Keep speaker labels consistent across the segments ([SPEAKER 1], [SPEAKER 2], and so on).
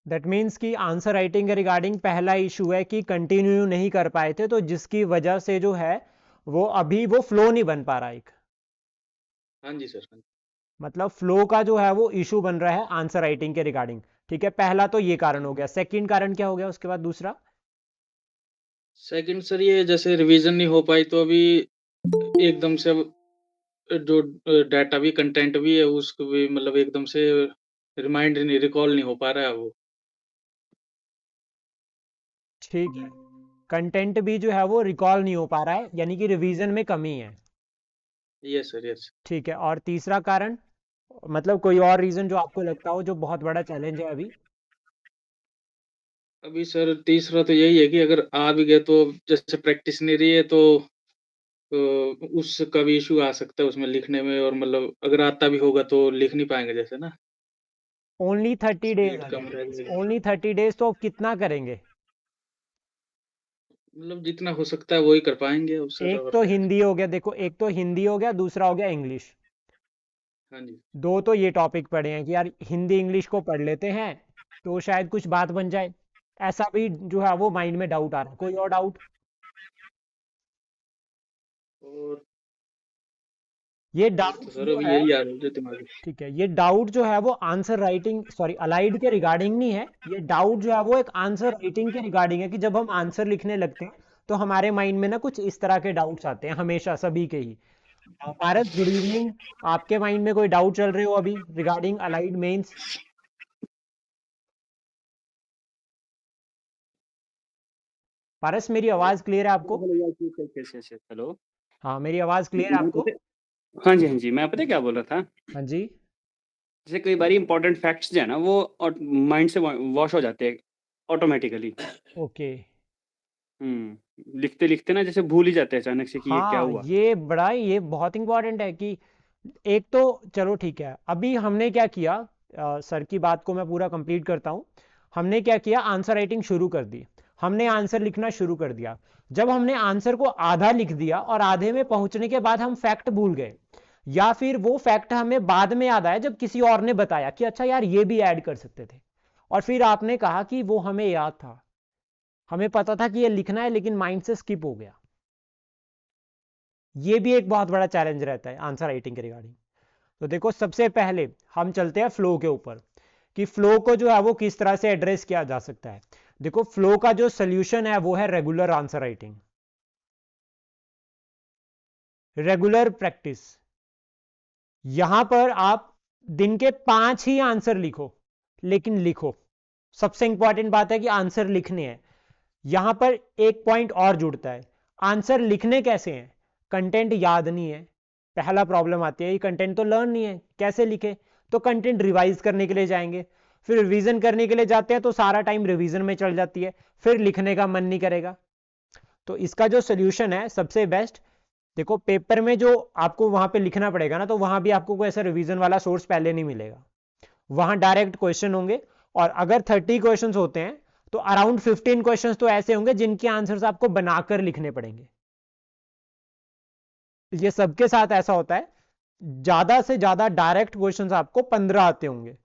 [SPEAKER 1] That means कि answer writing के regarding पहला इशू है कि कंटिन्यू नहीं कर पाए थे, तो जिसकी वजह से जो है वो अभी वो फ्लो नहीं बन पा रहा एक,
[SPEAKER 2] हाँ जी सर।
[SPEAKER 1] मतलब फ्लो का जो है वो इशू बन रहा है आंसर राइटिंग के रिगार्डिंग। ठीक है, पहला तो ये कारण हो गया। सेकंड कारण क्या हो गया उसके बाद दूसरा?
[SPEAKER 2] सेकंड सर ये जैसे रिवीजन नहीं हो पाई तो अभी एकदम से अब जो डाटा भी कंटेंट भी है उसको भी मतलब एकदम से रिमाइंड नहीं रिकॉल नहीं हो पा रहा है वो।
[SPEAKER 1] ठीक है, कंटेंट भी जो है वो रिकॉल नहीं हो पा रहा है, यानी कि रिवीजन में कमी है।
[SPEAKER 2] Yes sir yes.
[SPEAKER 1] ठीक है, और तीसरा कारण, मतलब कोई और रीजन जो आपको लगता हो जो बहुत बड़ा चैलेंज है अभी?
[SPEAKER 2] अभी सर तीसरा तो यही है कि अगर आ भी गए तो जैसे प्रैक्टिस नहीं रही है तो उसका भी इश्यू आ सकता है उसमें लिखने में और मतलब अगर आता भी होगा तो लिख नहीं पाएँगे जैसे ना,
[SPEAKER 1] ओनली 30 डेज
[SPEAKER 2] स्पीड
[SPEAKER 1] है,
[SPEAKER 2] कम रह जाएगी।
[SPEAKER 1] ओनली 30 डेज, तो आप कितना करेंगे?
[SPEAKER 2] मतलब जितना हो सकता है वही कर पाएँगे अब सर
[SPEAKER 1] एक
[SPEAKER 2] और
[SPEAKER 1] तो
[SPEAKER 2] क्या है।
[SPEAKER 1] हिंदी हो गया, देखो एक तो हिंदी हो गया, दूसरा हो गया इंग्लिश।
[SPEAKER 2] हाँ जी।
[SPEAKER 1] दो तो ये टॉपिक पढ़े हैं कि यार हिंदी इंग्लिश को पढ़ लेते हैं तो शायद कुछ बात बन जाए, ऐसा भी जो है वो माइंड में डाउट आ रहा है। कोई और डाउट?
[SPEAKER 2] और
[SPEAKER 1] ये
[SPEAKER 2] और तो
[SPEAKER 1] डाउट
[SPEAKER 2] सर
[SPEAKER 1] जो
[SPEAKER 2] अभी
[SPEAKER 1] है,
[SPEAKER 2] यही आ रहा है जो दिमाग में।
[SPEAKER 1] ठीक है, ये डाउट जो है वो आंसर राइटिंग सॉरी अलाइड के रिगार्डिंग नहीं है, ये डाउट जो है वो एक आंसर राइटिंग के रिगार्डिंग है कि जब हम आंसर लिखने लगते हैं तो हमारे माइंड में ना कुछ इस तरह के डाउट्स आते हैं हमेशा, सभी के ही। पारस, गुड इवनिंग। आपके माइंड में कोई डाउट चल रहे हो अभी रिगार्डिंग अलाइड मेंस? पारस, मेरी आवाज क्लियर है आपको?
[SPEAKER 3] हेलो।
[SPEAKER 1] हाँ, मेरी आवाज क्लियर है
[SPEAKER 3] मैं
[SPEAKER 1] आपको?
[SPEAKER 3] पता हाँ जी, हाँ जी। मैं पता है क्या बोल रहा था?
[SPEAKER 1] हाँ जी।
[SPEAKER 3] जैसे कई बारी इम्पोर्टेंट फैक्ट्स जो है ना वो माइंड से वॉश हो जाते हैं ऑटोमैटिकली।
[SPEAKER 1] ओके।
[SPEAKER 3] लिखते-लिखते ना जैसे भूल ही जाते हैं अचानक से कि ये क्या
[SPEAKER 1] हाँ,
[SPEAKER 3] हुआ?
[SPEAKER 1] ये बहुत इंपॉर्टेंट है कि एक तो चलो ठीक है, अभी हमने क्या किया, सर की बात को मैं पूरा कंप्लीट करता हूँ। हमने क्या किया, आंसर राइटिंग शुरू कर दी, हमने आंसर लिखना शुरू कर दिया। जब हमने आंसर को आधा लिख दिया और आधे में पहुंचने के बाद हम फैक्ट भूल गए, या फिर वो फैक्ट हमें बाद में याद आया जब किसी और ने बताया कि अच्छा यार ये भी ऐड कर सकते थे, और फिर आपने कहा कि वो हमें याद था, हमें पता था कि ये लिखना है लेकिन माइंड से स्किप हो गया। ये भी एक बहुत बड़ा चैलेंज रहता है आंसर राइटिंग के रिगार्डिंग। तो देखो, सबसे पहले हम चलते हैं फ्लो के ऊपर कि फ्लो को जो है वो किस तरह से एड्रेस किया जा सकता है। देखो, फ्लो का जो सोल्यूशन है वो है regular answer writing, regular practice. यहां पर आप दिन के 5 ही आंसर लिखो, लेकिन लिखो। सबसे इंपॉर्टेंट बात है कि आंसर लिखने हैं। यहां पर एक पॉइंट और जुड़ता है, आंसर लिखने कैसे हैं? कंटेंट याद नहीं है, पहला प्रॉब्लम आती है, ये कंटेंट तो लर्न नहीं है, कैसे लिखे? तो कंटेंट रिवाइज करने के लिए जाएंगे, फिर रिवीजन करने के लिए जाते हैं तो सारा टाइम रिवीजन में चल जाती है, फिर लिखने का मन नहीं करेगा। तो इसका जो सोल्यूशन है सबसे बेस्ट, देखो पेपर में जो आपको वहां पे लिखना पड़ेगा ना, तो वहां भी आपको कोई ऐसा रिवीजन वाला सोर्स पहले नहीं मिलेगा, वहां डायरेक्ट क्वेश्चन होंगे। और अगर 30 क्वेश्चन होते हैं तो अराउंड 15 क्वेश्चन तो ऐसे होंगे जिनके आंसर्स आपको बनाकर लिखने पड़ेंगे। ये सबके साथ ऐसा होता है, ज्यादा से ज्यादा डायरेक्ट क्वेश्चंस आपको 15 आते होंगे,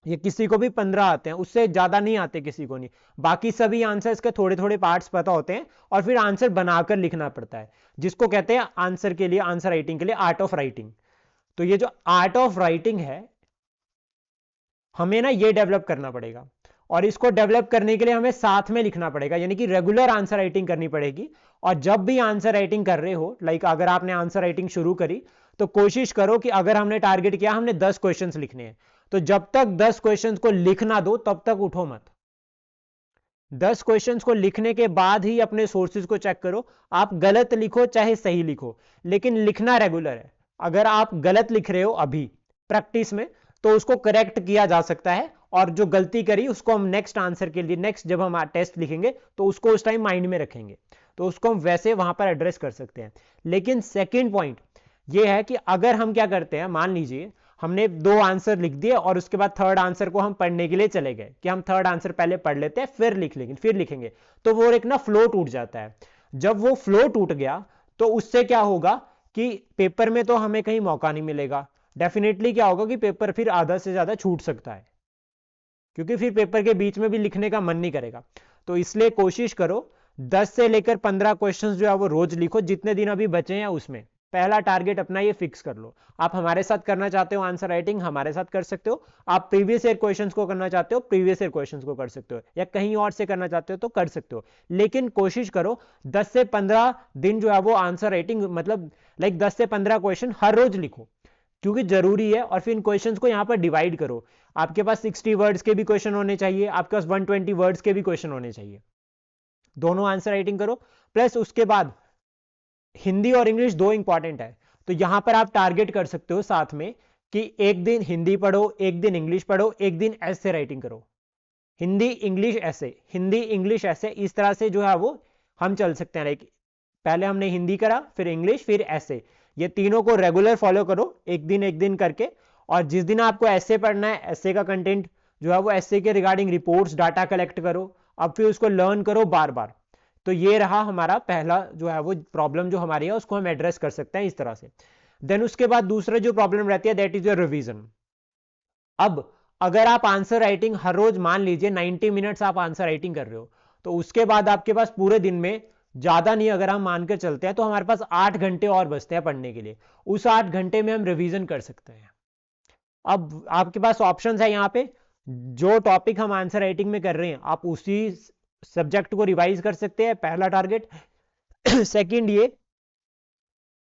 [SPEAKER 1] ये किसी को भी 15 आते हैं, उससे ज्यादा नहीं आते किसी को नहीं। बाकी सभी आंसर्स के थोड़े थोड़े पार्ट्स पता होते हैं और फिर आंसर बनाकर लिखना पड़ता है, जिसको कहते हैं आंसर के लिए, आंसर राइटिंग के लिए आर्ट ऑफ राइटिंग। तो ये जो आर्ट ऑफ राइटिंग है, हमें ना ये डेवलप करना पड़ेगा, और इसको डेवलप करने के लिए हमें साथ में लिखना पड़ेगा, यानी कि रेगुलर आंसर राइटिंग करनी पड़ेगी। और जब भी आंसर राइटिंग कर रहे हो, लाइक अगर आपने आंसर राइटिंग शुरू करी, तो कोशिश करो कि अगर हमने टारगेट किया हमने 10 क्वेश्चंस लिखने हैं, तो जब तक 10 क्वेश्चंस को लिखना दो तब तक उठो मत। 10 क्वेश्चंस को लिखने के बाद ही अपने सोर्सेज को चेक करो। आप गलत लिखो चाहे सही लिखो, लेकिन लिखना रेगुलर है। अगर आप गलत लिख रहे हो अभी प्रैक्टिस में, तो उसको करेक्ट किया जा सकता है, और जो गलती करी उसको हम नेक्स्ट आंसर के लिए, नेक्स्ट जब हम टेस्ट लिखेंगे तो उसको उस टाइम माइंड में रखेंगे, तो उसको हम वैसे वहां पर एड्रेस कर सकते हैं। लेकिन सेकेंड पॉइंट यह है कि अगर हम क्या करते हैं, मान लीजिए हमने 2 आंसर लिख दिए और उसके बाद थर्ड आंसर को हम पढ़ने के लिए चले गए कि हम थर्ड आंसर पहले पढ़ लेते हैं फिर लिख लेंगे, फिर लिखेंगे, तो वो एक ना फ्लो टूट जाता है। जब वो फ्लो टूट गया तो उससे क्या होगा कि पेपर में तो हमें कहीं मौका नहीं मिलेगा, डेफिनेटली क्या होगा कि पेपर फिर आधा से ज्यादा छूट सकता है, क्योंकि फिर पेपर के बीच में भी लिखने का मन नहीं करेगा। तो इसलिए कोशिश करो 10 से लेकर 15 क्वेश्चंस जो है वो रोज लिखो, जितने दिन अभी बचे हैं उसमें। पहला टारगेट अपना ये फिक्स कर लो। आप हमारे साथ करना चाहते हो आंसर राइटिंग, हमारे साथ कर सकते हो। आप प्रीवियस ईयर क्वेश्चंस को करना चाहते हो, प्रीवियस ईयर क्वेश्चंस को कर सकते हो, या कहीं और से करना चाहते हो तो कर सकते हो। लेकिन कोशिश करो 10 से 15 दिन जो है वो आंसर राइटिंग, मतलब 10 से 15 क्वेश्चन हर रोज लिखो, क्योंकि जरूरी है। और फिर इन क्वेश्चंस को यहां पर डिवाइड करो। आपके पास 60 वर्ड्स के भी क्वेश्चन होने चाहिए, आपके पास 120 वर्ड्स के भी क्वेश्चन होने चाहिए। दोनों आंसर राइटिंग करो। प्लस उसके बाद हिंदी और इंग्लिश दो इंपॉर्टेंट है, तो यहां पर आप टारगेट कर सकते हो साथ में कि एक दिन हिंदी पढ़ो, एक दिन इंग्लिश पढ़ो, एक दिन ऐसे राइटिंग करो। हिंदी इंग्लिश ऐसे, हिंदी इंग्लिश ऐसे, इस तरह से जो है वो हम चल सकते हैं। लाइक पहले हमने हिंदी करा, फिर इंग्लिश, फिर ऐसे, ये तीनों को रेगुलर फॉलो करो एक दिन करके। और जिस दिन आपको ऐसे पढ़ना है, ऐसे का कंटेंट जो है वो ऐसे के रिगार्डिंग रिपोर्ट्स डाटा कलेक्ट करो, अब फिर उसको लर्न करो बार बार। तो ये रहा हमारा पहला जो है वो प्रॉब्लम जो हमारी है, उसको हम एड्रेस कर सकते हैं इस तरह से। देन उसके बाद दूसरा जो प्रॉब्लम रहती है दैट इज योर रिवीजन। अब अगर आप आंसर राइटिंग हर रोज मान लीजिए 90 मिनट्स आप आंसर राइटिंग कर रहे हो, तो उसके बाद आपके पास पूरे दिन में ज्यादा नहीं, अगर हम मानकर चलते हैं तो हमारे पास 8 घंटे और बचते हैं पढ़ने के लिए। उस 8 घंटे में हम रिवीजन कर सकते हैं। अब आपके पास ऑप्शंस है यहाँ पे, जो टॉपिक हम आंसर राइटिंग में कर रहे हैं आप उसी सब्जेक्ट को रिवाइज कर सकते हैं, पहला टारगेट। सेकंड ये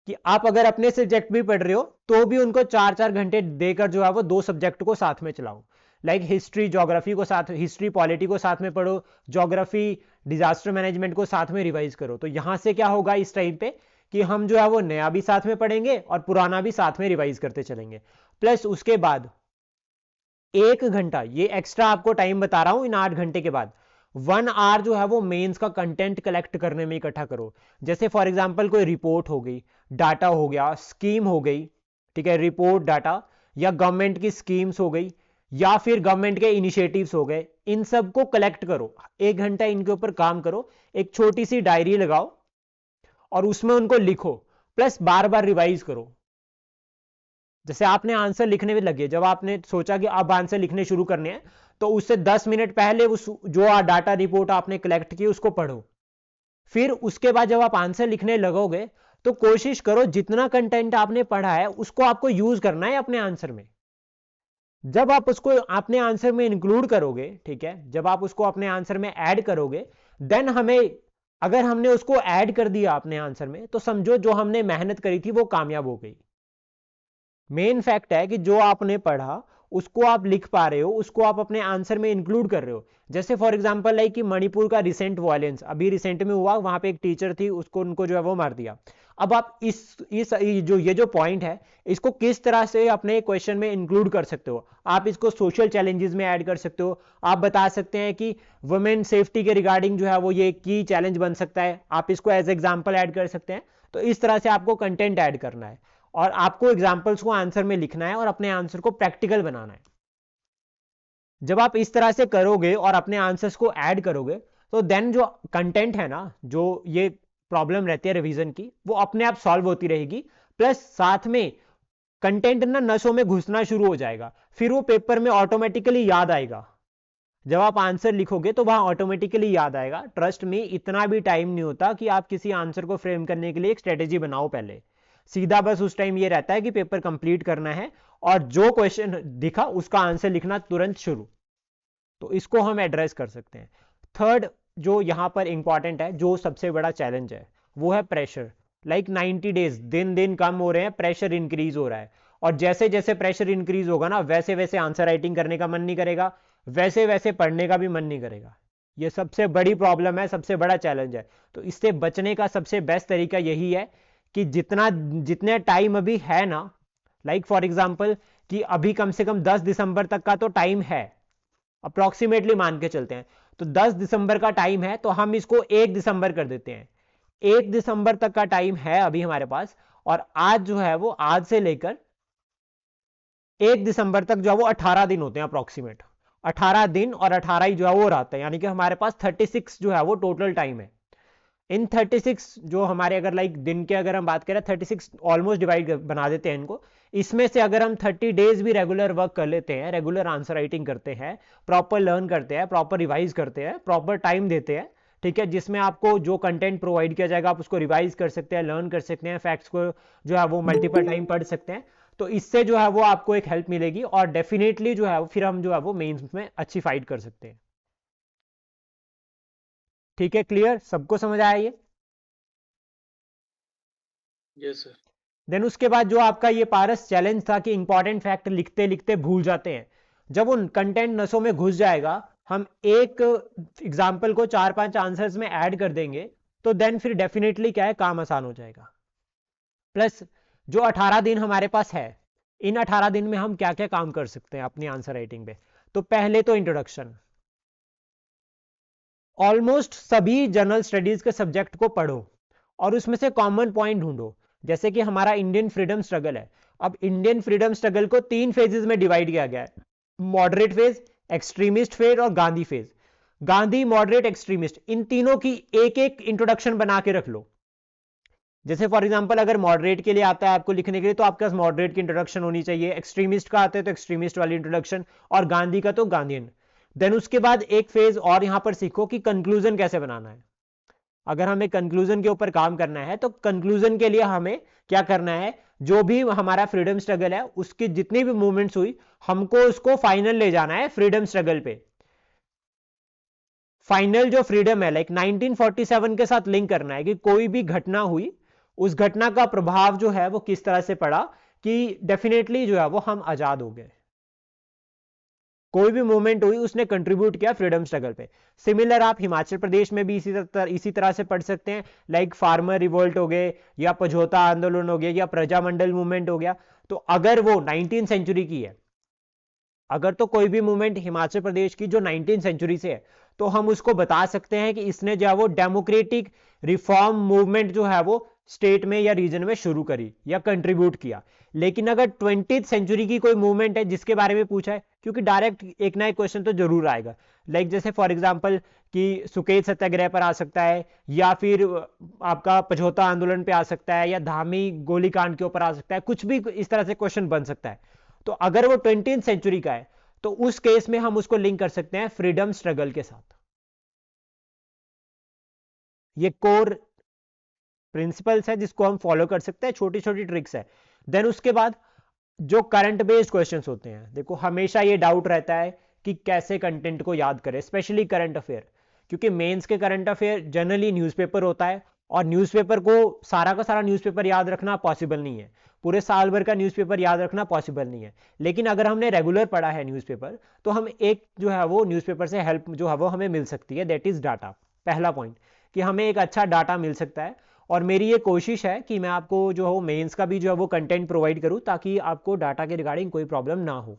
[SPEAKER 1] कि आप अगर अपने सब्जेक्ट भी पढ़ रहे हो तो भी उनको 4-4 घंटे देकर जो है वो दो सब्जेक्ट को साथ में चलाओ। लाइक हिस्ट्री ज्योग्राफी को साथ, हिस्ट्री पॉलिटी को साथ में पढ़ो, ज्योग्राफी डिजास्टर मैनेजमेंट को साथ में रिवाइज करो। तो यहां से क्या होगा इस टाइम पे कि हम जो है वो नया भी साथ में पढ़ेंगे और पुराना भी साथ में रिवाइज करते चलेंगे। प्लस उसके बाद 1 घंटा, ये एक्स्ट्रा आपको टाइम बता रहा हूं इन 8 घंटे के बाद, 1 आवर जो है वो मेंस का कंटेंट कलेक्ट करने में इकट्ठा करो। जैसे फॉर एग्जांपल कोई रिपोर्ट हो गई, डाटा हो गया, स्कीम हो गई, ठीक है, रिपोर्ट डाटा, या गवर्नमेंट की स्कीम्स हो गई, या फिर गवर्नमेंट के इनिशिएटिव्स हो गए, इन सब को कलेक्ट करो। 1 घंटा इनके ऊपर काम करो, एक छोटी सी डायरी लगाओ और उसमें उनको लिखो, प्लस बार बार रिवाइज करो। जैसे आपने आंसर लिखने में लगे, जब आपने सोचा कि अब आंसर लिखने शुरू करने हैं, तो उससे 10 मिनट पहले उस जो डाटा रिपोर्ट आपने कलेक्ट की उसको पढ़ो। फिर उसके बाद जब आप आंसर लिखने लगोगे तो कोशिश करो जितना कंटेंट आपने पढ़ा है उसको आपको यूज करना है अपने आंसर में। जब आप उसको अपने आंसर में इंक्लूड करोगे, ठीक है, जब आप उसको अपने आंसर में ऐड करोगे, देन हमें, अगर हमने उसको ऐड कर दिया अपने आंसर में, तो समझो जो हमने मेहनत करी थी वो कामयाब हो गई। मेन फैक्ट है कि जो आपने पढ़ा उसको आप लिख पा रहे हो, उसको आप अपने आंसर में इंक्लूड कर रहे हो। जैसे फॉर एग्जांपल लाइक कि मणिपुर का रिसेंट वायलेंस अभी रिसेंट में हुआ, वहां पे एक टीचर थी, उसको उनको जो है वो मार दिया। अब आप इस जो पॉइंट है इसको किस तरह से अपने क्वेश्चन में इंक्लूड कर सकते हो। आप इसको सोशल चैलेंजेस में ऐड कर सकते हो। आप बता सकते हैं कि वुमेन सेफ्टी के रिगार्डिंग जो है वो ये की चैलेंज बन सकता है, आप इसको एज एग्जाम्पल ऐड कर सकते हैं। तो इस तरह से आपको कंटेंट ऐड करना है और आपको एग्जाम्पल्स को आंसर में लिखना है और अपने आंसर को प्रैक्टिकल बनाना है। जब आप इस तरह से करोगे और अपने आंसर्स को ऐड करोगे, तो देन जो कंटेंट है ना, जो ये प्रॉब्लम रहती है रिवीजन की, वो अपने आप सॉल्व होती रहेगी। प्लस साथ में कंटेंट ना नसों में घुसना शुरू हो जाएगा, फिर वो पेपर में ऑटोमेटिकली याद आएगा। जब आप आंसर लिखोगे तो वहां ऑटोमेटिकली याद आएगा। ट्रस्ट में इतना भी टाइम नहीं होता कि आप किसी आंसर को फ्रेम करने के लिए एक स्ट्रेटेजी बनाओ। पहले सीधा बस उस टाइम ये रहता है कि पेपर कंप्लीट करना है और जो क्वेश्चन दिखा उसका आंसर लिखना तुरंत शुरू। तो इसको हम एड्रेस कर सकते हैं। थर्ड जो यहां पर इंपॉर्टेंट है, जो सबसे बड़ा चैलेंज है, वो है प्रेशर। लाइक 90 डेज दिन दिन कम हो रहे हैं, प्रेशर इंक्रीज हो रहा है, और जैसे जैसे प्रेशर इंक्रीज होगा ना, वैसे वैसे आंसर राइटिंग करने का मन नहीं करेगा, वैसे वैसे पढ़ने का भी मन नहीं करेगा। ये सबसे बड़ी प्रॉब्लम है, सबसे बड़ा चैलेंज है। तो इससे बचने का सबसे बेस्ट तरीका यही है कि जितने टाइम अभी है ना, लाइक फॉर एग्जाम्पल कि अभी कम से कम 10 दिसंबर तक का तो टाइम है, अप्रोक्सीमेटली मान के चलते हैं, तो 10 दिसंबर का टाइम है, तो हम इसको 1 दिसंबर कर देते हैं। 1 दिसंबर तक का टाइम है अभी हमारे पास, और आज जो है वो, आज से लेकर 1 दिसंबर तक जो है वो 18 दिन होते हैं अप्रोक्सीमेट। 18 दिन और 18 ही जो है वो रात है, यानी कि हमारे पास 36 जो है वो टोटल टाइम है। इन 36 जो हमारे अगर लाइक दिन के अगर हम बात करें 36 ऑलमोस्ट डिवाइड बना देते हैं इनको, इसमें से अगर हम 30 डेज भी रेगुलर वर्क कर लेते हैं, रेगुलर आंसर राइटिंग करते हैं, प्रॉपर लर्न करते हैं, प्रॉपर रिवाइज करते हैं, प्रॉपर टाइम देते हैं, ठीक है, जिसमें आपको जो कंटेंट प्रोवाइड किया जाएगा आप उसको रिवाइज कर सकते हैं, लर्न कर सकते हैं, फैक्ट्स को जो है वो मल्टीपल टाइम पढ़ सकते हैं, तो इससे जो है वो आपको एक हेल्प मिलेगी और डेफिनेटली जो है फिर हम जो है वो मेंस में अच्छी फाइट कर सकते हैं। ठीक है, क्लियर, सबको समझ आया ये?
[SPEAKER 2] Yes sir.
[SPEAKER 1] देन उसके बाद जो आपका ये पारस चैलेंज था कि इंपॉर्टेंट फैक्ट लिखते लिखते भूल जाते हैं, जब उन कंटेंट नसों में घुस जाएगा, हम एक एग्जाम्पल को 4-5 आंसर्स में ऐड कर देंगे, तो देन फिर डेफिनेटली क्या है, काम आसान हो जाएगा। प्लस जो 18 दिन हमारे पास है, इन 18 दिन में हम क्या क्या काम कर सकते हैं अपनी आंसर राइटिंग पे। तो पहले तो इंट्रोडक्शन, ऑलमोस्ट सभी जनरल स्टडीज के सब्जेक्ट को पढ़ो और उसमें से कॉमन पॉइंट ढूंढो। जैसे कि हमारा इंडियन फ्रीडम स्ट्रगल है, अब इंडियन फ्रीडम स्ट्रगल को 3 फेजेस में डिवाइड किया गया है, मॉडरेट फेज, एक्सट्रीमिस्ट फेज और Gandhi phase. Gandhi, moderate, extremist, इन तीनों की एक एक इंट्रोडक्शन बना के रख लो। जैसे फॉर एग्जांपल अगर मॉडरेट के लिए आता है आपको लिखने के लिए, तो आपके पास मॉडरेट की इंट्रोडक्शन होनी चाहिए, एक्सट्रीमिस्ट का आता है तो एक्सट्रीमिस्ट वाली इंट्रोडक्शन, और गांधी का तो गांधीयन। देन उसके बाद एक फेज और यहां पर सीखो कि कंक्लूजन कैसे बनाना है। अगर हमें कंक्लूजन के ऊपर काम करना है तो कंक्लूजन के लिए हमें क्या करना है, जो भी हमारा फ्रीडम स्ट्रगल है उसकी जितनी भी मूवमेंट्स हुई, हमको उसको फाइनल ले जाना है फ्रीडम स्ट्रगल पे। फाइनल जो फ्रीडम है लाइक 1947 के साथ लिंक करना है कि कोई भी घटना हुई, उस घटना का प्रभाव जो है वो किस तरह से पड़ा कि डेफिनेटली जो है वो हम आजाद हो गए। कोई भी मूवमेंट हुई उसने कंट्रीब्यूट किया फ्रीडम स्ट्रगल पे। सिमिलर आप हिमाचल प्रदेश में भी इसी तरह से पढ़ सकते हैं, लाइक फार्मर रिवोल्ट हो गए या पझोता आंदोलन हो गया या प्रजामंडल मूवमेंट हो गया। तो अगर वो 19 सेंचुरी की है, अगर तो कोई भी मूवमेंट हिमाचल प्रदेश की जो 19 सेंचुरी से है, तो हम उसको बता सकते हैं कि इसने जो है वो डेमोक्रेटिक रिफॉर्म मूवमेंट जो है वो स्टेट में या रीजन में शुरू करी या कंट्रीब्यूट किया। लेकिन अगर 20th सेंचुरी की कोई मूवमेंट है जिसके बारे में पूछा है, क्योंकि डायरेक्ट एक ना एक क्वेश्चन तो जरूर आएगा, लाइक जैसे फॉर एग्जांपल कि सुकेत सत्याग्रह पर आ सकता है, या फिर आपका पझोता आंदोलन पे आ सकता है, या धामी गोलीकांड के ऊपर आ सकता है, कुछ भी इस तरह से क्वेश्चन बन सकता है। तो अगर वो 20th सेंचुरी का है तो उस केस में हम उसको लिंक कर सकते हैं फ्रीडम स्ट्रगल के साथ। ये कोर प्रिंसिपल्स है जिसको हम फॉलो कर सकते हैं, छोटी छोटी ट्रिक्स है। देन उसके बाद जो करंट बेस्ड क्वेश्चंस होते हैं, देखो हमेशा ये डाउट रहता है कि कैसे कंटेंट को याद करें, स्पेशली करंट अफेयर, क्योंकि मेंस के करंट अफेयर जनरली न्यूज़पेपर होता है और न्यूज़पेपर को सारा का सारा न्यूज़पेपर याद रखना पॉसिबल नहीं है, पूरे साल भर का न्यूज़पेपर याद रखना पॉसिबल नहीं है। लेकिन अगर हमने रेगुलर पढ़ा है न्यूज़पेपर, तो हम एक जो है वो न्यूज़पेपर से हेल्प जो है वो हमें मिल सकती है, दैट इज डाटा। पहला पॉइंट कि हमें एक अच्छा डाटा मिल सकता है, और मेरी ये कोशिश है कि मैं आपको जो है मेंस का भी जो है वो कंटेंट प्रोवाइड करूं ताकि आपको डाटा के रिगार्डिंग कोई प्रॉब्लम ना हो।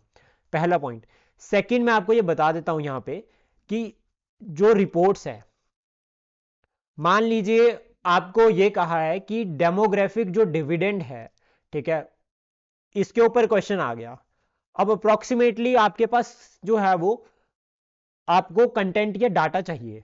[SPEAKER 1] पहला पॉइंट। सेकंड, मैं आपको ये बता देता हूं यहां पे कि जो रिपोर्ट्स है, मान लीजिए आपको ये कहा है कि डेमोग्राफिक जो डिविडेंड है, ठीक है, इसके ऊपर क्वेश्चन आ गया। अब अप्रोक्सीमेटली आपके पास जो है वो आपको कंटेंट या डाटा चाहिए,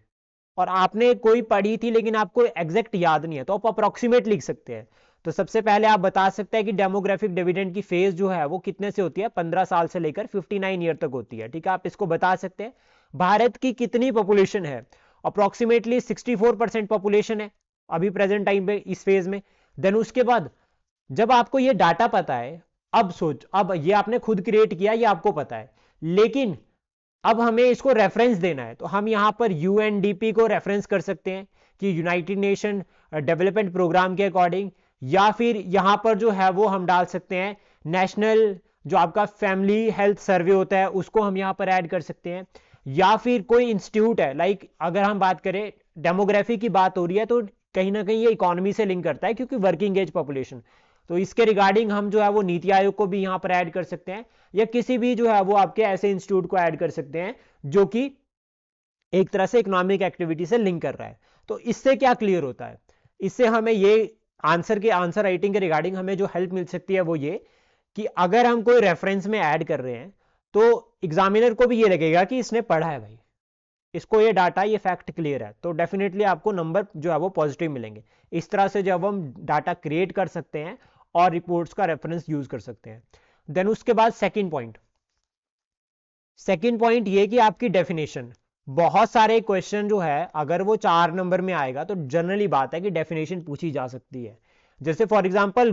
[SPEAKER 1] और आपने कोई पढ़ी थी लेकिन आपको एग्जैक्ट याद नहीं है, तो आप अप्रोक्सीमेट लिख सकते हैं। तो सबसे पहले आप बता सकते हैं कि डेमोग्राफिक डिविडेंड की फेज जो है वो कितने से होती है, 15 साल से लेकर 59 ईयर तक होती है, ठीक है, आप इसको बता सकते हैं। भारत की कितनी पॉपुलेशन है, अप्रोक्सीमेटली 64% पॉपुलेशन है अभी प्रेजेंट टाइम पे इस फेज में। देन उसके बाद जब आपको ये डाटा पता है, अब सोच, अब ये आपने खुद क्रिएट किया, ये आपको पता है, लेकिन अब हमें इसको रेफरेंस देना है, तो हम यहां पर यूएनडीपी को रेफरेंस कर सकते हैं कि यूनाइटेड नेशन डेवलपमेंट प्रोग्राम के अकॉर्डिंग, या फिर यहां पर जो है वो हम डाल सकते हैं नेशनल जो आपका फैमिली हेल्थ सर्वे होता है उसको हम यहां पर ऐड कर सकते हैं, या फिर कोई इंस्टीट्यूट है, लाइक अगर हम बात करें डेमोग्राफी की बात हो रही है तो कहीं ना कहीं ये इकोनॉमी से लिंक करता है क्योंकि वर्किंग एज पॉपुलेशन, तो इसके रिगार्डिंग हम जो है वो नीति आयोग को भी यहां पर ऐड कर सकते हैं, या किसी भी जो है वो आपके ऐसे इंस्टीट्यूट को ऐड कर सकते हैं जो कि एक तरह से इकोनॉमिक एक्टिविटी से लिंक कर रहा है। तो इससे क्या क्लियर होता है, इससे हमें ये आंसर राइटिंग के रिगार्डिंग हमें जो हेल्प मिल सकती है वो ये कि अगर हम कोई रेफरेंस में ऐड कर रहे हैं तो एग्जामिनर को भी ये लगेगा कि इसने पढ़ा है भाई, इसको ये डाटा ये फैक्ट क्लियर है, तो डेफिनेटली आपको नंबर जो है वो पॉजिटिव मिलेंगे। इस तरह से जब हम डाटा क्रिएट कर सकते हैं और रिपोर्ट्स का रेफरेंस यूज कर सकते हैं। देन उसके बाद सेकंड पॉइंट ये कि आपकी डेफिनेशन। बहुत सारे क्वेश्चन जो है अगर वो 4 नंबर में आएगा तो जनरली बात है कि डेफिनेशन पूछी जा सकती है। जैसे फॉर एग्जांपल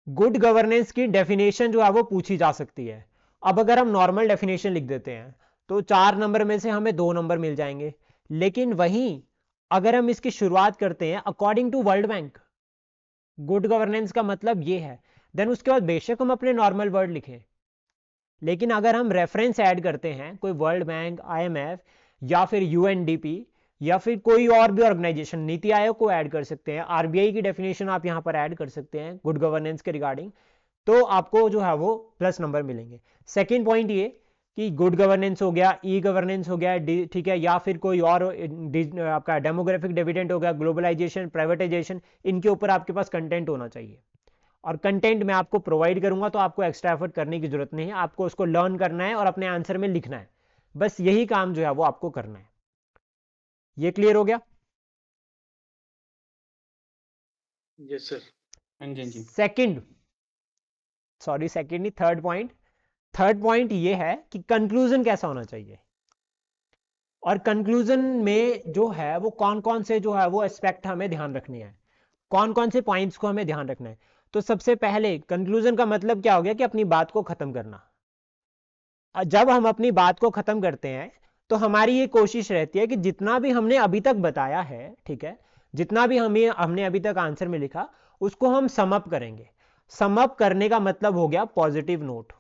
[SPEAKER 1] गुड गवर्नेंस की डेफिनेशन जो है वो पूछी जा सकती है। अब अगर हम नॉर्मल डेफिनेशन लिख देते हैं तो 4 नंबर में से हमें 2 नंबर मिल जाएंगे, लेकिन वहीं अगर हम इसकी शुरुआत करते हैं according to World Bank, good governance का मतलब ये है, देन उसके बाद बेशक हम अपने नॉर्मल वर्ड लिखें, लेकिन अगर हम रेफरेंस ऐड करते हैं कोई वर्ल्ड बैंक, IMF या फिर UNDP या फिर कोई और भी ऑर्गेनाइजेशन, नीति आयोग को ऐड कर सकते हैं, RBI की डेफिनेशन आप यहां पर ऐड कर सकते हैं गुड गवर्नेंस के रिगार्डिंग, तो आपको जो है वो प्लस नंबर मिलेंगे। सेकेंड पॉइंट ये कि गुड गवर्नेंस हो गया, ई गवर्नेंस हो गया, ठीक है, या फिर कोई और आपका डेमोग्राफिक डिविडेंड हो गया, ग्लोबलाइजेशन, प्राइवेटाइजेशन, इनके ऊपर आपके पास कंटेंट होना चाहिए। और कंटेंट मैं आपको प्रोवाइड करूंगा तो आपको एक्स्ट्रा एफर्ट करने की जरूरत नहीं है, आपको उसको लर्न करना है और अपने आंसर में लिखना है, बस यही काम जो है वो आपको करना है। ये क्लियर हो गया?
[SPEAKER 2] Yes sir.
[SPEAKER 3] हाँ जी, हाँ जी।
[SPEAKER 1] सेकंड नहीं, थर्ड पॉइंट ये है कि कंक्लूजन कैसा होना चाहिए, और कंक्लूजन में जो है वो कौन कौन से जो है वो एस्पेक्ट हमें ध्यान रखने हैं, कौन कौन से पॉइंट्स को हमें ध्यान रखना है। तो सबसे पहले कंक्लूजन का मतलब क्या हो गया कि अपनी बात को खत्म करना। जब हम अपनी बात को खत्म करते हैं तो हमारी ये कोशिश रहती है कि जितना भी हमने अभी तक बताया है, ठीक है, जितना भी हमने अभी तक आंसर में लिखा उसको हम सम अप करेंगे। सम अप करने का मतलब हो गया पॉजिटिव नोट।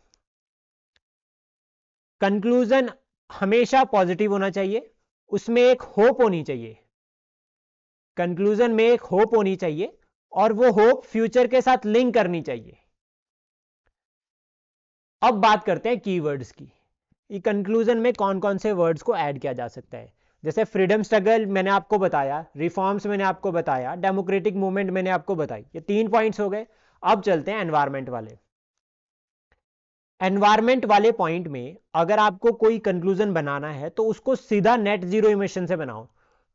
[SPEAKER 1] कंक्लूजन हमेशा पॉजिटिव होना चाहिए, उसमें एक होप होनी चाहिए, कंक्लूजन में एक होप होनी चाहिए, और वो होप फ्यूचर के साथ लिंक करनी चाहिए। अब बात करते हैं कीवर्ड्स की, कंक्लूजन में कौन कौन से वर्ड्स को ऐड किया जा सकता है। जैसे फ्रीडम स्ट्रगल मैंने आपको बताया, रिफॉर्म्स मैंने आपको बताया, डेमोक्रेटिक मूवमेंट मैंने आपको बताई, ये 3 पॉइंट्स हो गए। अब चलते हैं एनवायरमेंट वाले पॉइंट में अगर आपको कोई कंक्लूजन बनाना है तो उसको सीधा नेट जीरो इमिशन से बनाओ।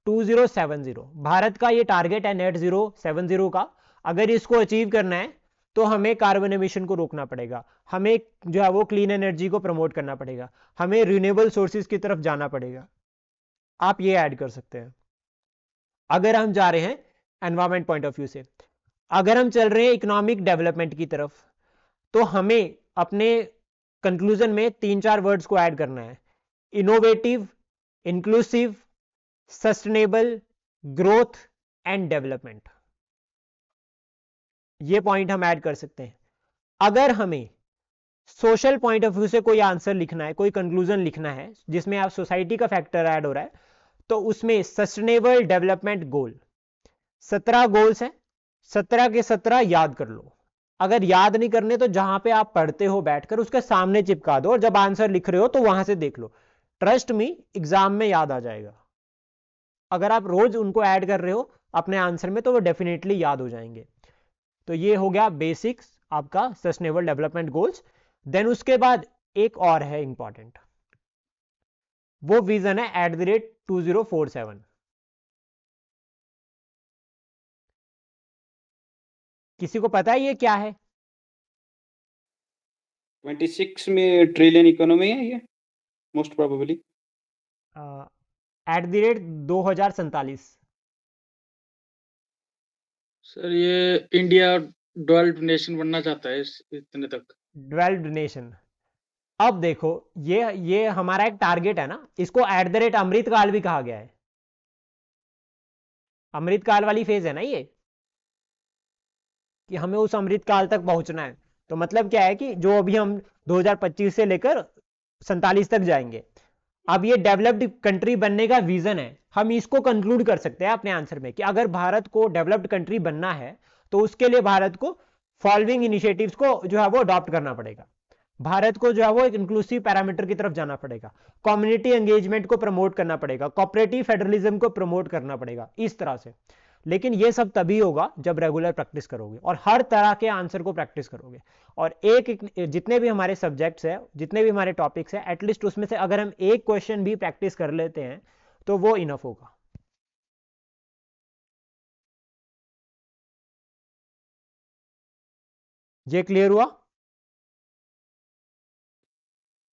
[SPEAKER 1] 2070 भारत का ये टारगेट है, नेट जीरो 70 का। अगर इसको अचीव करना है तो हमें कार्बन एमिशन को रोकना पड़ेगा, हमें जो है वो क्लीन एनर्जी को प्रमोट करना पड़ेगा, हमें रिन्यूएबल सोर्सेज की तरफ जाना पड़ेगा। आप ये ऐड कर सकते हैं अगर हम जा रहे हैं एनवायरमेंट पॉइंट ऑफ व्यू से। अगर हम चल रहे हैं इकोनॉमिक डेवलपमेंट की तरफ तो हमें अपने कंक्लूजन में 3-4 वर्ड्स को ऐड करना है, innovative, inclusive, sustainable, growth and development. ये पॉइंट हम ऐड कर सकते हैं। अगर हमें सोशल पॉइंट ऑफ व्यू से कोई आंसर लिखना है, कोई कंक्लूजन लिखना है जिसमें आप सोसाइटी का फैक्टर ऐड हो रहा है, तो उसमें सस्टेनेबल डेवलपमेंट गोल 17 गोल्स हैं, 17 के 17 याद कर लो। अगर याद नहीं करने तो जहां पे आप पढ़ते हो बैठकर उसके सामने चिपका दो, और जब आंसर लिख रहे हो तो वहां से देख लो। ट्रस्ट मी, एग्जाम में याद आ जाएगा। अगर आप रोज उनको ऐड कर रहे हो अपने आंसर में तो वो डेफिनेटली याद हो जाएंगे। तो ये हो गया बेसिक्स आपका सस्टेनेबल डेवलपमेंट गोल्स। देन उसके बाद एक और है इंपॉर्टेंट, वो विजन है @2047। किसी को पता है ये क्या है?
[SPEAKER 3] 26 में ट्रिलियन इकोनॉमी है ये मोस्ट प्रोबेबली।
[SPEAKER 1] @2047।
[SPEAKER 2] सर ये इंडिया डेवलप्ड नेशन बनना चाहता है इतने तक।
[SPEAKER 1] Developed nation. अब देखो ये हमारा एक टारगेट है ना, इसको @अमृतकाल भी कहा गया है। अमृतकाल वाली फेज है ना ये, कि हमें उस अमृतकाल तक पहुंचना है। तो मतलब क्या है कि जो अभी हम 2025 से लेकर 47 तक जाएंगे, अब ये डेवलप्ड कंट्री बनने का विजन है। हम इसको कंक्लूड कर सकते हैं अपने आंसर में कि अगर भारत को डेवलप्ड कंट्री बनना है तो उसके लिए भारत को फॉलोइंग इनिशिएटिव्स को जो है वो अडॉप्ट करना पड़ेगा। भारत को जो है वो एक इंक्लूसिव पैरामीटर की तरफ जाना पड़ेगा, कम्युनिटी एंगेजमेंट को प्रमोट करना पड़ेगा, कोऑपरेटिव फेडरलिज्म को प्रमोट करना पड़ेगा, इस तरह से। लेकिन ये सब तभी होगा जब रेगुलर प्रैक्टिस करोगे और हर तरह के आंसर को प्रैक्टिस करोगे। और जितने भी हमारे सब्जेक्ट्स हैं, जितने भी हमारे टॉपिक्स हैं, एटलीस्ट उसमें से अगर हम एक क्वेश्चन भी प्रैक्टिस कर लेते हैं तो वो इनफ होगा। ये क्लियर हुआ?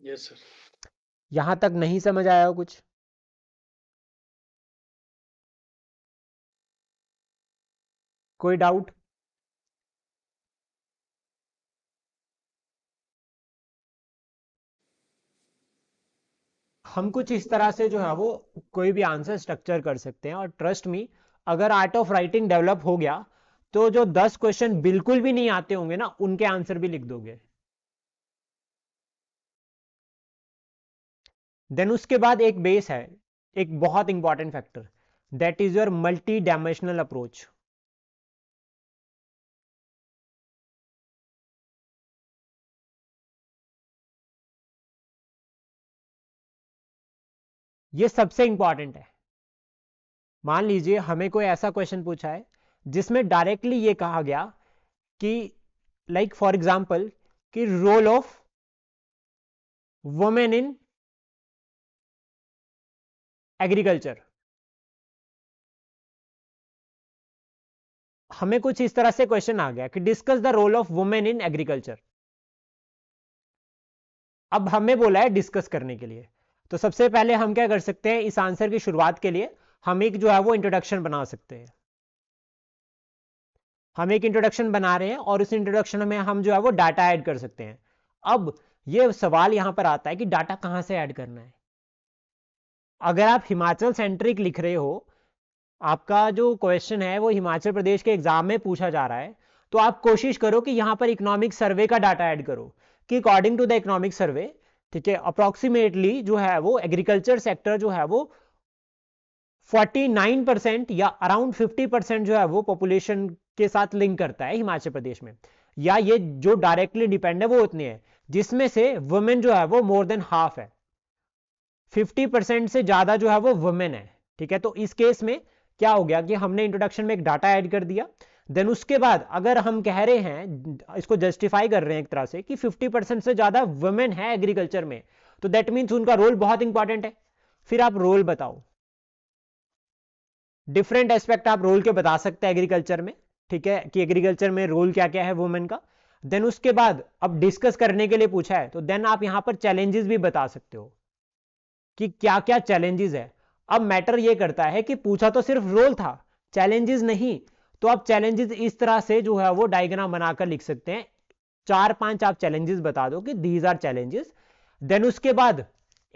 [SPEAKER 2] Yes sir.
[SPEAKER 1] यहां तक नहीं समझ आया कुछ? कोई डाउट? हम कुछ इस तरह से जो है वो कोई भी आंसर स्ट्रक्चर कर सकते हैं, और ट्रस्ट मी, अगर आर्ट ऑफ राइटिंग डेवलप हो गया तो जो 10 क्वेश्चन बिल्कुल भी नहीं आते होंगे ना, उनके आंसर भी लिख दोगे। देन उसके बाद एक बेस है, एक बहुत important factor, that is your multi dimensional approach. ये सबसे इंपॉर्टेंट है। मान लीजिए हमें कोई ऐसा क्वेश्चन पूछा है जिसमें डायरेक्टली ये कहा गया कि लाइक फॉर एग्जांपल कि role of women in agriculture. हमें कुछ इस तरह से क्वेश्चन आ गया कि discuss the role of women in agriculture. अब हमें बोला है डिस्कस करने के लिए, तो सबसे पहले हम क्या कर सकते हैं, इस आंसर की शुरुआत के लिए हम एक जो है वो इंट्रोडक्शन बना सकते हैं। हम एक इंट्रोडक्शन बना रहे हैं और उस इंट्रोडक्शन में हम जो है वो डाटा ऐड कर सकते हैं। अब ये सवाल यहां पर आता है कि डाटा कहां से ऐड करना है। अगर आप हिमाचल सेंट्रिक लिख रहे हो, आपका जो क्वेश्चन है वो हिमाचल प्रदेश के एग्जाम में पूछा जा रहा है, तो आप कोशिश करो कि यहां पर इकोनॉमिक सर्वे का डाटा ऐड करो कि according to the economic survey, ठीक है, अप्रोक्सीमेटली जो है वो एग्रीकल्चर सेक्टर जो है वो 49% या अराउंड 50% जो है वो पॉपुलेशन के साथ लिंक करता है हिमाचल प्रदेश में, या ये जो डायरेक्टली डिपेंड है वो उतने हैं, जिसमें से वुमेन जो है वो मोर देन हाफ है, 50% से ज्यादा जो है वो वुमेन है। ठीक है, तो इस केस में क्या हो गया कि हमने इंट्रोडक्शन में एक डाटा ऐड कर दिया। देन उसके बाद अगर हम कह रहे हैं, इसको जस्टिफाई कर रहे हैं एक तरह से कि 50% से ज्यादा वुमेन है एग्रीकल्चर में, तो दैट मीन्स उनका रोल बहुत इंपॉर्टेंट है। फिर आप रोल बताओ, डिफरेंट एस्पेक्ट आप रोल के बता सकते हैं एग्रीकल्चर में, ठीक है, कि एग्रीकल्चर में रोल क्या क्या है वुमेन का। देन उसके बाद अब डिस्कस करने के लिए पूछा है, तो देन आप यहां पर चैलेंजेस भी बता सकते हो कि क्या क्या चैलेंजेस है। अब मैटर ये करता है कि पूछा तो सिर्फ रोल था, चैलेंजेस नहीं, तो आप चैलेंजेस इस तरह से जो है वो डायग्राम बनाकर लिख सकते हैं। 4-5 आप चैलेंजेस बता दो कि दीज आर चैलेंजेस। देन उसके बाद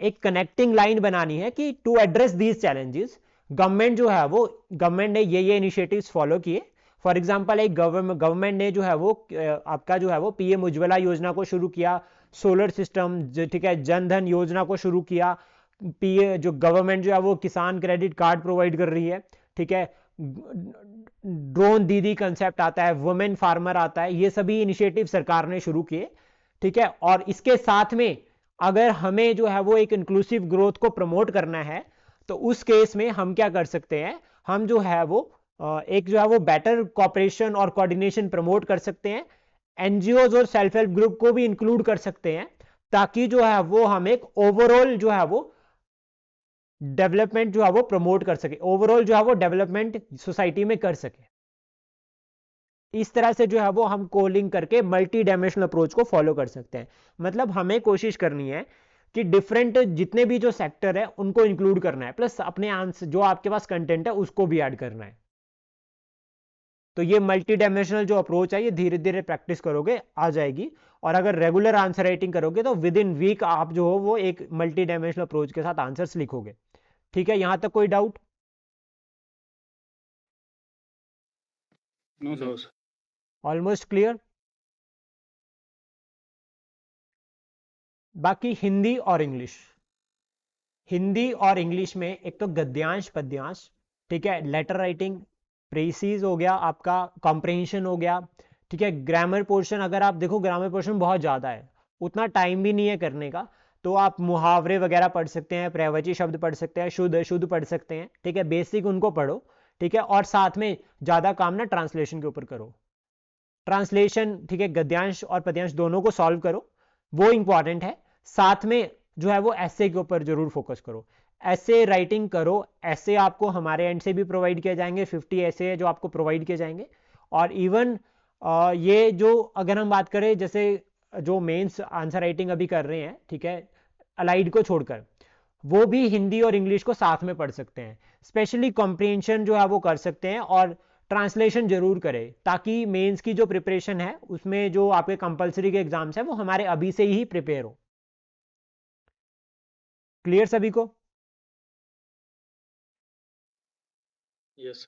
[SPEAKER 1] एक कनेक्टिंग लाइन बनानी है कि to address these challenges government जो है वो, गवर्नमेंट ने ये इनिशिएटिव्स फॉलो किए। फॉर एग्जांपल एक गवर्नमेंट ने जो है वो आपका जो है वो पीएम उज्ज्वला योजना को शुरू किया, सोलर सिस्टम, ठीक है, जन धन योजना को शुरू किया, पीए जो गवर्नमेंट जो है वो किसान क्रेडिट कार्ड प्रोवाइड कर रही है, ठीक है, ड्रोन दीदी कंसेप्ट आता है, वुमेन फार्मर आता है, ये सभी इनिशिएटिव सरकार ने शुरू किए। ठीक है, और इसके साथ में अगर हमें जो है वो एक इंक्लूसिव ग्रोथ को प्रमोट करना है, तो उस केस में हम क्या कर सकते हैं, हम जो है वो एक जो है वो बेटर कॉपरेशन और कोऑर्डिनेशन प्रमोट कर सकते हैं, एनजीओज और सेल्फ हेल्प ग्रुप को भी इंक्लूड कर सकते हैं, ताकि जो है वो हम एक ओवरऑल जो है वो डेवलपमेंट जो है वो प्रमोट कर सके, ओवरऑल जो है वो डेवलपमेंट सोसाइटी में कर सके। इस तरह से जो है वो हम कोलिंग करके मल्टी डायमेंशनल अप्रोच को फॉलो कर सकते हैं। मतलब हमें कोशिश करनी है कि डिफरेंट जितने भी जो सेक्टर है उनको इंक्लूड करना है, प्लस अपने आंसर जो आपके पास कंटेंट है उसको भी ऐड करना है। तो ये मल्टी डायमेंशनल जो अप्रोच है ये धीरे धीरे प्रैक्टिस करोगे आ जाएगी, और अगर रेगुलर आंसर राइटिंग करोगे तो विद इन वीक आप जो हो वो एक मल्टी डायमेंशनल अप्रोच के साथ आंसर्स लिखोगे। ठीक है, यहां तक कोई doubt?
[SPEAKER 3] No
[SPEAKER 2] no
[SPEAKER 3] sir.
[SPEAKER 2] Sir.
[SPEAKER 1] Almost clear. बाकी हिंदी और इंग्लिश, हिंदी और इंग्लिश में एक तो गद्यांश पद्यांश, ठीक है, लेटर राइटिंग, प्रेसीज हो गया आपका, कॉम्प्रहेंशन हो गया, ठीक है, ग्रामर पोर्शन अगर आप देखो ग्रामर पोर्शन बहुत ज़्यादा है, उतना टाइम भी नहीं है करने का, तो आप मुहावरे वगैरह पढ़ सकते हैं, प्रवची शब्द पढ़ सकते हैं, शुद्ध अशुद्ध पढ़ सकते हैं, ठीक है, बेसिक उनको पढ़ो। ठीक है। और साथ में ज़्यादा काम ना ट्रांसलेशन के ऊपर करो, ट्रांसलेशन, ठीक है, गद्यांश और पद्यांश दोनों को सॉल्व करो, वो इंपॉर्टेंट है। साथ में जो है वो ऐसे के ऊपर जरूर फोकस करो, ऐसे राइटिंग करो। ऐसे आपको हमारे एंड से भी प्रोवाइड किए जाएंगे, 50 ऐसे है जो आपको प्रोवाइड किए जाएंगे। और इवन ये जो अगर हम बात करें जैसे जो मेंस आंसर राइटिंग अभी कर रहे हैं, ठीक है, अलाइड को छोड़कर, वो भी हिंदी और इंग्लिश को साथ में पढ़ सकते हैं। स्पेशली कॉम्प्रिहेंशन जो है वो कर सकते हैं, और ट्रांसलेशन जरूर करें, ताकि मेंस की जो प्रिपरेशन है उसमें जो आपके कंपलसरी के एग्जाम्स हैं वो हमारे अभी से ही प्रिपेयर हो। क्लियर सभी को?
[SPEAKER 2] यस।